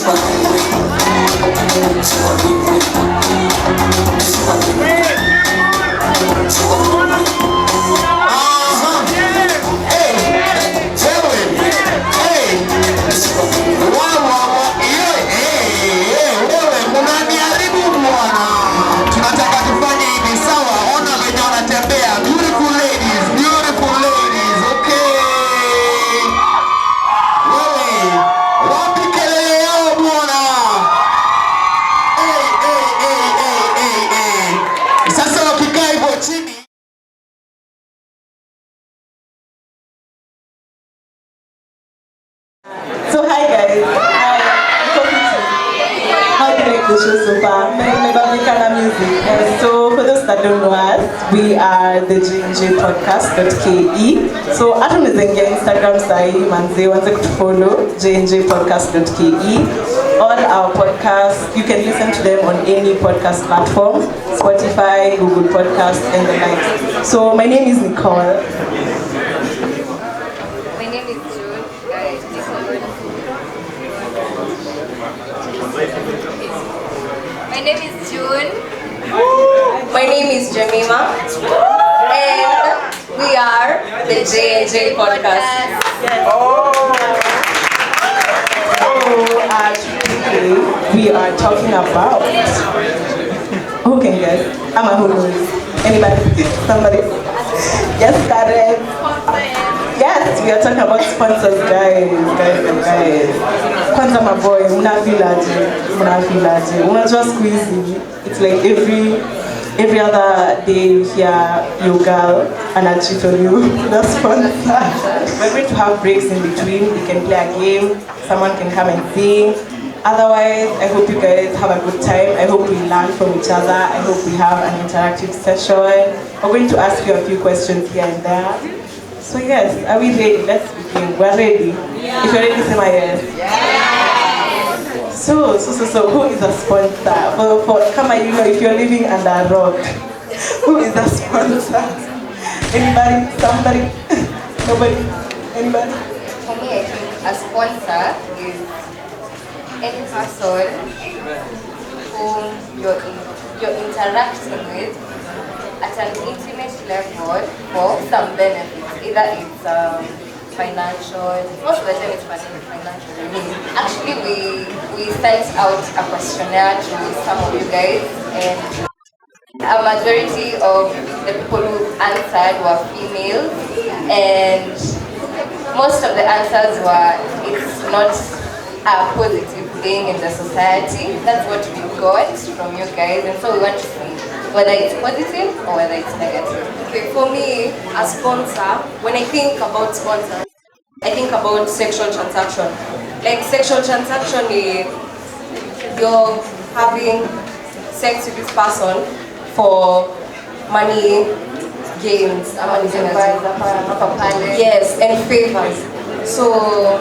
So hi guys, how do you like the show so far? Music. So for those that don't know us, we are the jnjpodcastke. So at home is Instagram sahi manze wanze kutufollow jnjpodcastke. All our podcasts, you can listen to them on any podcast platform, Spotify, Google Podcasts, and the likes. So my name is Nicole. My name is June. My name is Jemima. And we are the JNJ podcast. Today we are talking about. Who can guess? I'm a who knows. Anybody? Somebody? Yes, Karen. Yes, we are talking about sponsors, guys. Kwanza my boy, una village. Unajua squeezy. It's like every other day you hear your girl and I cheat on you. That's fun. We're going to have breaks in between. We can play a game. Someone can come and sing. Otherwise, I hope you guys have a good time. I hope we learn from each other. I hope we have an interactive session. We're going to ask you a few questions here and there. So yes, are we ready? Let's begin. We're ready. Yeah. If you're ready, say my yes. So who is a sponsor? For come on, you know, if you're living under a rock, who is a sponsor? Anybody? Somebody? Nobody? Anybody? For me, I think a sponsor is any person whom you're interacting with at an intimate level for some benefits. Either it's financial, most of the time it's financial. Actually, we sent out a questionnaire to some of you guys, and a majority of the people who answered were females, and most of the answers were it's not a positive thing in the society. That's what we got from you guys, and so we want to see whether it's positive or whether it's negative. Okay, for me, a sponsor, when I think about sponsors, I think about sexual transaction. Like sexual transaction is you're having sex with this person for money, gains, yes, and favors. So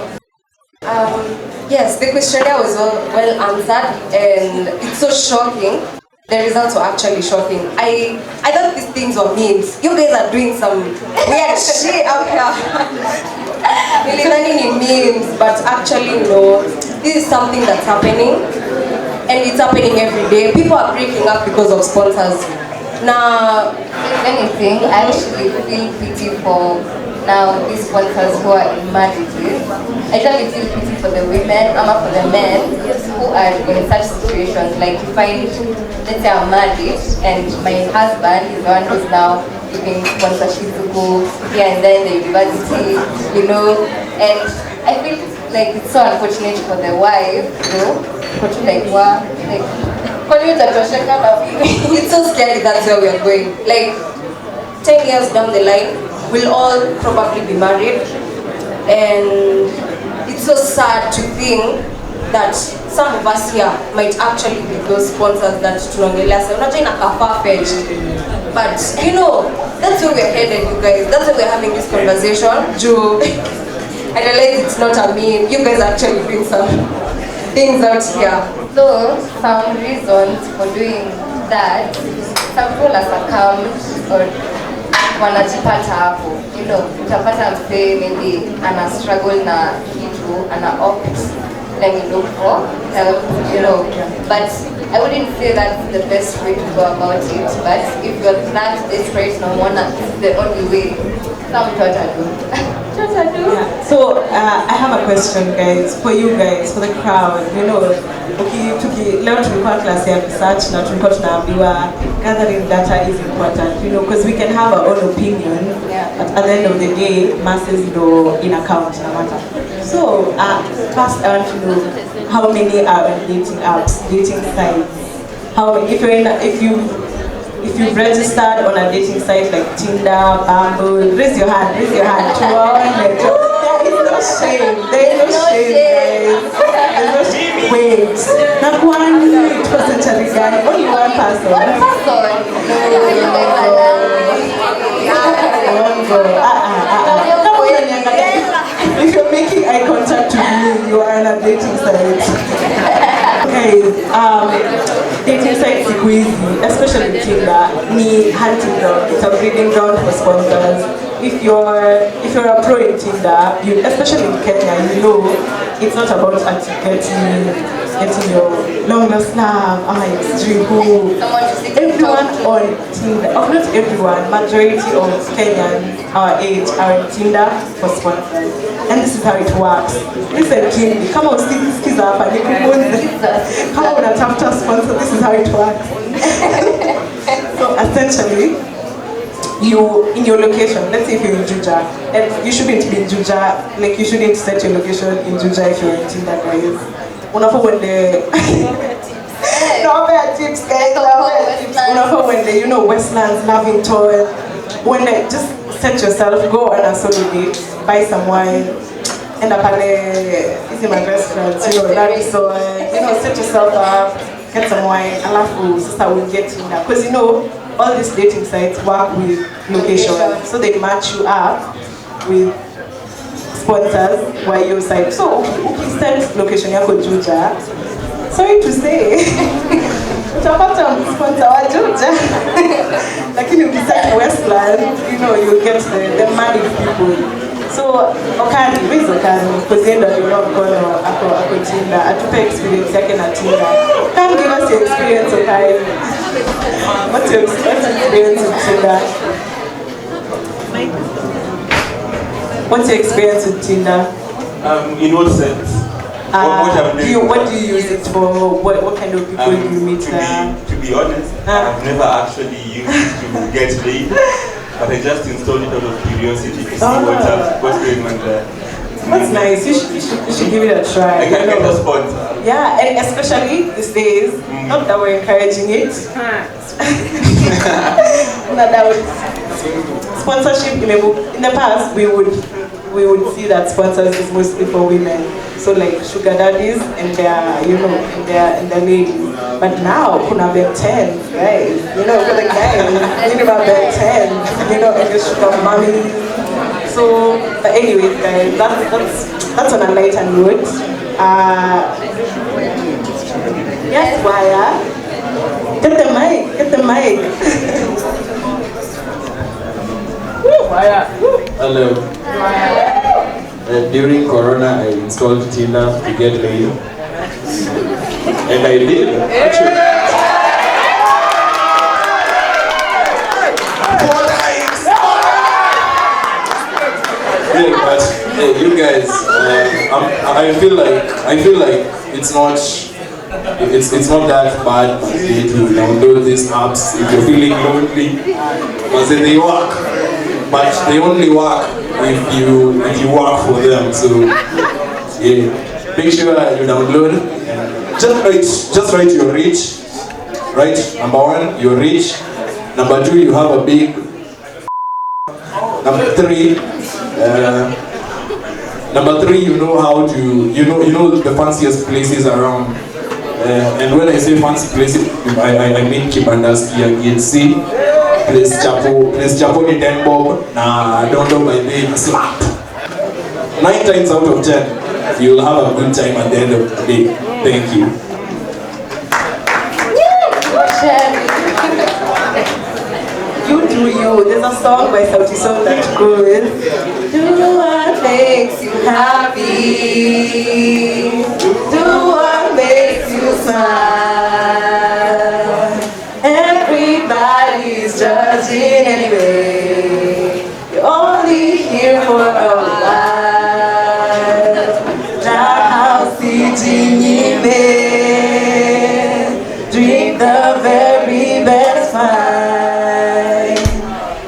yes, the questionnaire was well answered, and it's so shocking. The results were actually shocking. I thought these things were memes. You guys are doing some weird shit out here. Really learning in memes, but actually no. This is something that's happening, and it's happening every day. People are breaking up because of sponsors. Now, if anything, I actually feel pity for now these sponsors who are in marriages. I don't feel pity for the women, for the men who are in such situations. Like you find, let's say I'm married and my husband is the one who's now giving sponsorship to go here and there in the university, you know, and I feel like it's so unfortunate for the wife, you know, it's so scary. That's where we are going. Like 10 years down the line, we'll all probably be married, and it's so sad to think that some of us here might actually be those sponsors that tunaongelea sasa. Unajua inakaa far-fetched, but you know, that's where we're headed, you guys. That's why we're having this conversation. I realize it's not a meme. You guys are actually doing some things out here. So, some reasons for doing that, some people are succumbed or wanajipata hapo. You know, utapata msee maybe ana struggle na kitu, ana opt let me look for help, But I wouldn't say that's the best way to go about it. But if you're that desperate, no one, this is the only way. Some totally. Yeah. So I have a question, guys, for you guys, for the crowd. Leo tulikuwa class ya research na tulikuwa tunaambiwa gathering data is important, because we can have our own opinion, but at the end of the day, masses in account na matter. So first I want to know how many are on dating apps, dating sites. If you've registered on a dating site like Tinder, Bumble, raise your hand. There is no shame. There is no shame, guys. There's no shame. Wait. Not one. It wasn't a guy. Only one person. One girl. If you're making eye contact to me, you are on a dating site. Okay. Dating sites siku hizi, especially Tinder, ni hunting ground. It's a breeding ground for sponsors. If you're a pro in Tinder, especially in Kenya, it's not about getting your long lost love. Everyone on Tinder, not everyone, majority of Kenyans our age are on Tinder for sponsors. And this is how it works. Listen, Kim, come on, skis up and you can come on and talk to a sponsor. This is how it works. So essentially, in your location, let's say if you're in Juja, and you shouldn't be in Juja, like you shouldn't set your location in Juja if you're in Tinder, guys. When the no bad tips, guys. When the Westlands, Lavington, when they just set yourself, go on a solo date, buy some wine, end up at the my restaurant, set yourself up, get some wine, alafu, sister will get in there. Because all these dating sites work with location, so they match you up with sponsors while your site. So set location yako Juja. Sorry to say, utapata sponsor wa Juja. Lakini ukisema Westland, you get the money people. So Okani, where's Okani? Because you not going to Tinder. Atupe experience yake na Tinder. Come give us your experience, Okani. What's your experience with Tinder? What's your experience with Tinder? In what sense? What do you use it for? What kind of people do you meet there? To be honest, I've never actually used it to get laid, but I just installed it out of curiosity to see what's going on there. That's nice. You should give it a try. I can get a sponsor. Yeah, and especially these days, not that we're encouraging it. Sponsorship in the past we would see that sponsors is mostly for women. So like sugar daddies and their ladies. But now kuna Ben 10, guys. For the guys, about Ben 10, and the sugar mommy. So but anyways, guys, that's on a lighter note. Yes, Waya. Get the mic. Hello. During Corona, I installed Tinder to get laid, and I did actually. Yeah, but you guys, I feel like it's not that bad to download these apps if you're feeling lonely, because they work. But they only work if you work for them. So yeah, make sure you download. Just write you're rich. Right? Number 1, you're rich. Number 2, you have a big. Number 3, you know how to you know the fanciest places around. And when I say fancy places, I mean Kibandaski and see. Place Chapo ni 10 bob, nah, don't know my name, slap. 9 times out of 10, you'll have a good time at the end of the day. Thank you. You do you. There's a song by Sauti Sol that goes, do what makes you happy. Do smile. Everybody's judging anyway. You're only here for a while. Now drink the very best wine.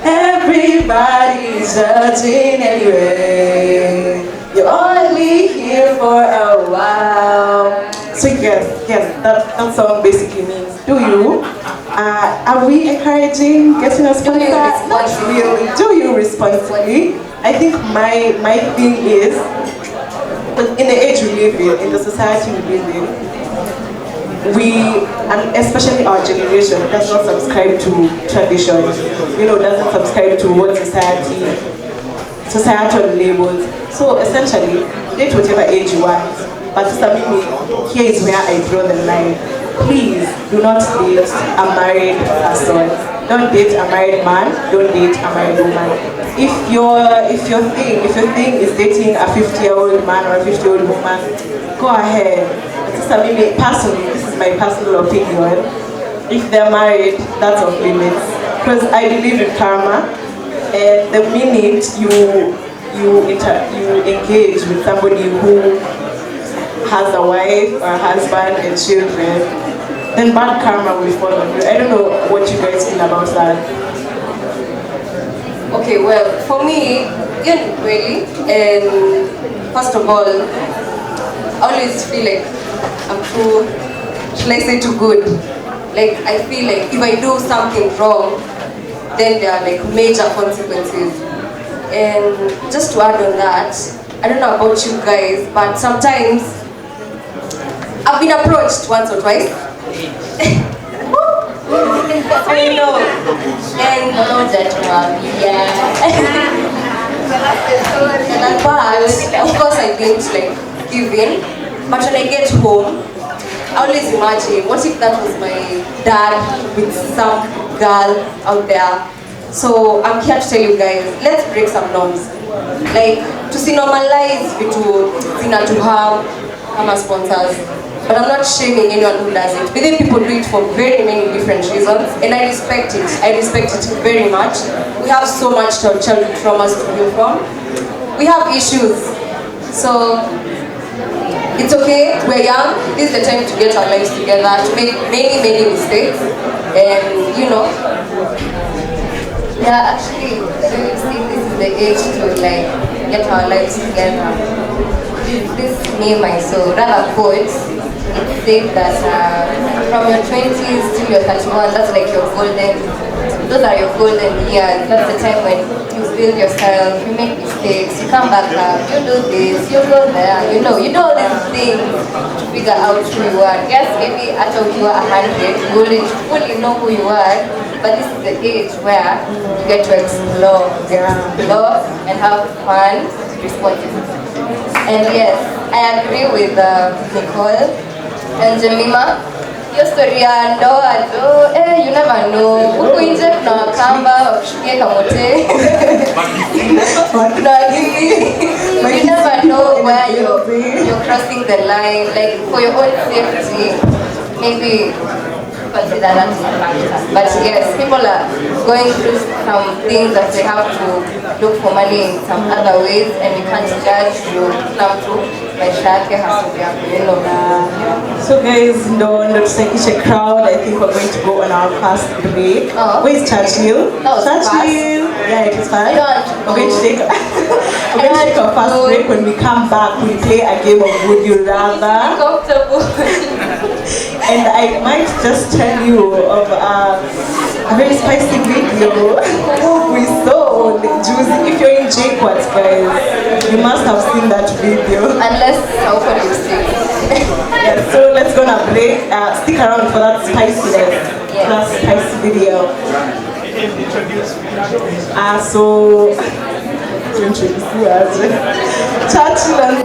Everybody's judging anyway. You're only here for a while. So yes, that song basically means, do you? Are we encouraging getting a sponsor? Not really. Do you responsibly? I think my thing is, in the age we live in the society we live in, and especially our generation, does not subscribe to tradition. Doesn't subscribe to what societal labels. So essentially, date whatever age you want. But here is where I draw the line. Please do not date a married person. Don't date a married man. Don't date a married woman. If your thing is dating a 50-year-old man or a 50-year-old woman, go ahead. Personally, this is my personal opinion. If they're married, that's off limits. Because I believe in karma, and the minute you engage with somebody who has a wife or husband and children, then bad karma will follow you. I don't know what you guys feel about that. Okay, well, for me, really, and first of all, I always feel like I'm too, should I say too good? Like, I feel like if I do something wrong, then there are like major consequences. And just to add on that, I don't know about you guys, but sometimes I've been approached once or twice. I know. And but of course I didn't like give in. But when I get home, I always imagine, what if that was my dad with some girl out there? So I'm here to tell you guys, let's break some norms. Like, to normalize vitu to have sponsors. But I'm not shaming anyone who does it. But then people do it for very many different reasons, and I respect it. I respect it very much. We have so much childhood traumas to heal from. We have issues. So it's okay, we're young. This is the time to get our lives together, to make many, many mistakes. And yeah, actually, this is the age to like get our lives together. This NEIGH, so rather quotes, it says that from your 20s till your 31, that's like your those are your golden years. That's the time when you build yourself, you make mistakes, you come back up, you do this, you go there, you do all these things to figure out who you are. Yes, maybe after you are 100, you wouldn't fully know who you are, but this is the age where you get to explore and have fun responsibly. And yes, I agree with Nicole and Jemima. Your story ya ndoa tu, you never know. Huku nje kuna wakamba wakushukia kamote. You never know where you're crossing the line. Like, for your own safety, maybe consider that as a factor. But yes, people are going through some things that they have to look for money in some other ways, and we can't judge So guys, no tusaikishe crowd. I think we're going to go on our first break. Where's Churchill? Churchill. Yeah, it is fine. We're going to take our first break. When we come back, we play a game of Would You Rather. And I might just tell you of a very spicy video we saw on Juicy. If you're in JNJ, guys, you must have seen that video. Unless nobody is sick. Yeah, so let's go on a break. Stick around for that spiciness. Yes. That spicy video. So to introduce you as Churchill and